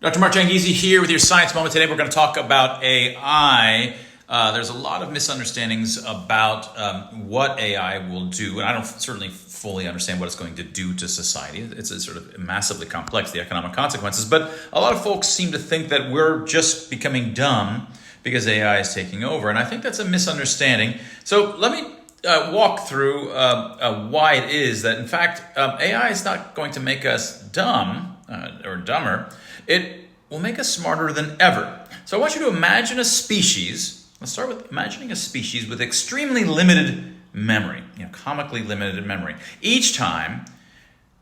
Dr. Mark Jangizi here with your Science Moment. Today we're going to talk about AI. There's a lot of misunderstandings about what AI will do, and I don't certainly fully understand what it's going to do to society. It's sort of massively complex, the economic consequences, but a lot of folks seem to think that we're just becoming dumb because AI is taking over, and I think that's a misunderstanding. So let me walk through why it is that, in fact, AI is not going to make us dumb or dumber. It will make us smarter than ever. So I want you to imagine a species. Let's start with imagining a species with extremely limited memory, comically limited memory. Each time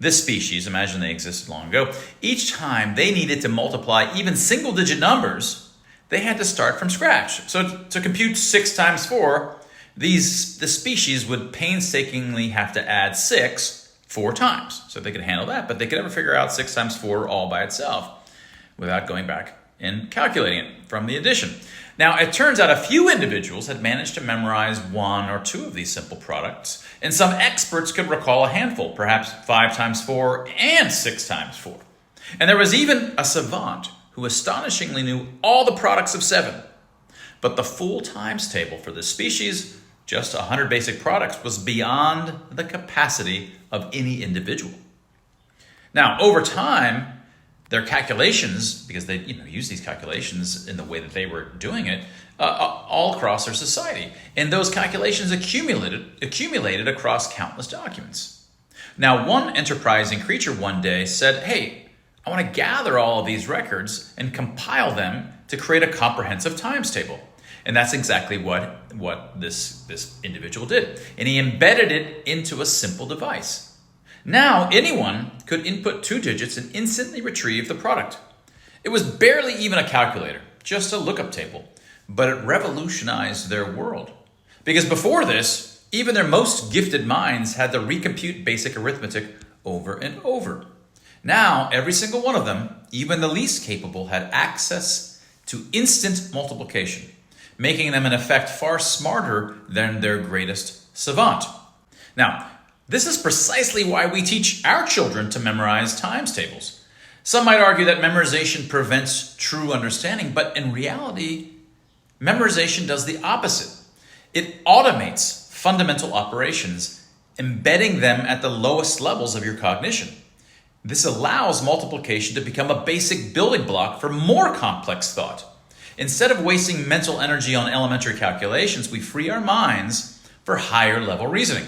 this species, imagine they existed long ago, each time they needed to multiply even single-digit numbers, they had to start from scratch. So to compute 6 times 4, the species would painstakingly have to add 6 4 times. So they could handle that, but they could never figure out 6 times 4 all by itself without going back and calculating it from the addition. Now, it turns out a few individuals had managed to memorize 1 or 2 of these simple products, and some experts could recall a handful, perhaps 5 times 4 and 6 times 4. And there was even a savant who astonishingly knew all the products of 7. But the full times table for this species, just 100 basic products, was beyond the capacity of any individual. Now, over time, their calculations, because they use these calculations in the way that they were doing it, all across their society. And those calculations accumulated across countless documents. Now, one enterprising creature one day said, hey, I want to gather all of these records and compile them to create a comprehensive times table. And that's exactly what this individual did. And he embedded it into a simple device. Now, anyone could input 2 digits and instantly retrieve the product. It was barely even a calculator, just a lookup table, but it revolutionized their world. Because before this, even their most gifted minds had to recompute basic arithmetic over and over. Now, every single one of them, even the least capable, had access to instant multiplication, making them in effect far smarter than their greatest savant. Now, this is precisely why we teach our children to memorize times tables. Some might argue that memorization prevents true understanding, but in reality, memorization does the opposite. It automates fundamental operations, embedding them at the lowest levels of your cognition. This allows multiplication to become a basic building block for more complex thought. Instead of wasting mental energy on elementary calculations, we free our minds for higher level reasoning.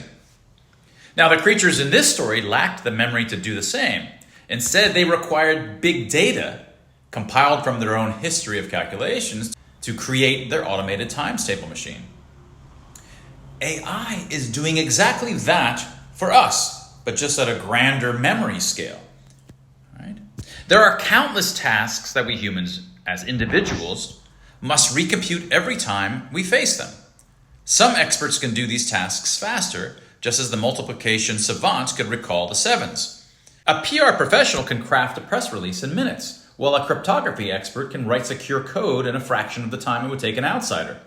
Now, the creatures in this story lacked the memory to do the same. Instead, they required big data compiled from their own history of calculations to create their automated times table machine. AI is doing exactly that for us, but just at a grander memory scale. Right? There are countless tasks that we humans, as individuals, must recompute every time we face them. Some experts can do these tasks faster, just as the multiplication savants could recall the 7s. A PR professional can craft a press release in minutes, while a cryptography expert can write secure code in a fraction of the time it would take an outsider.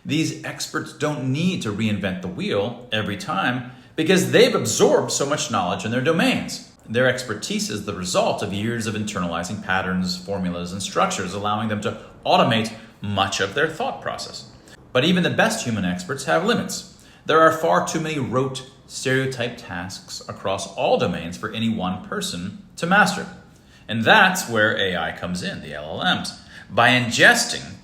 These experts don't need to reinvent the wheel every time because they've absorbed so much knowledge in their domains. Their expertise is the result of years of internalizing patterns, formulas, and structures, allowing them to automate much of their thought process. But even the best human experts have limits. There are far too many rote, stereotyped tasks across all domains for any one person to master. And that's where AI comes in, the LLMs. By ingesting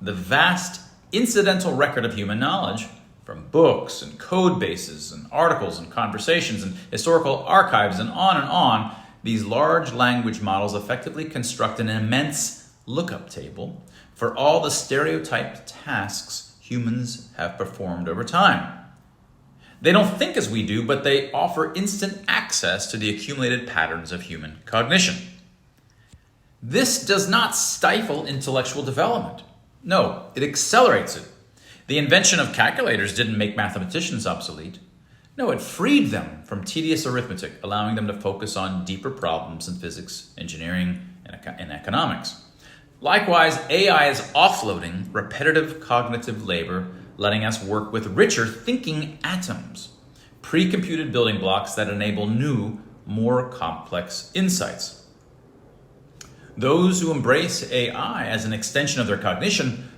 the vast incidental record of human knowledge from books and code bases and articles and conversations and historical archives and on, these large language models effectively construct an immense lookup table for all the stereotyped tasks humans have performed over time. They don't think as we do, but they offer instant access to the accumulated patterns of human cognition. This does not stifle intellectual development. No, it accelerates it. The invention of calculators didn't make mathematicians obsolete. No, it freed them from tedious arithmetic, allowing them to focus on deeper problems in physics, engineering, and economics. Likewise, AI is offloading repetitive cognitive labor, letting us work with richer thinking atoms, pre-computed building blocks that enable new, more complex insights. Those who embrace AI as an extension of their cognition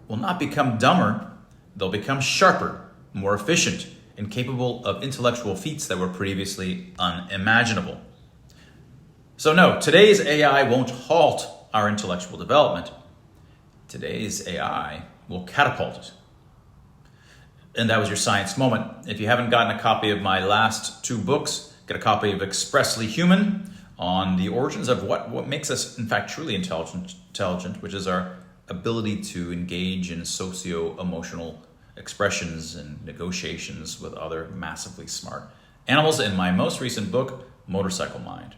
will not become dumber, they'll become sharper, more efficient, and capable of intellectual feats that were previously unimaginable. So no, today's AI won't halt our intellectual development. Today's AI will catapult it. And that was your science moment. If you haven't gotten a copy of my last 2 books, get a copy of Expressly Human on the origins of what makes us, in fact, truly intelligent, which is our ability to engage in socio-emotional expressions and negotiations with other massively smart animals, in my most recent book, Motorcycle Mind.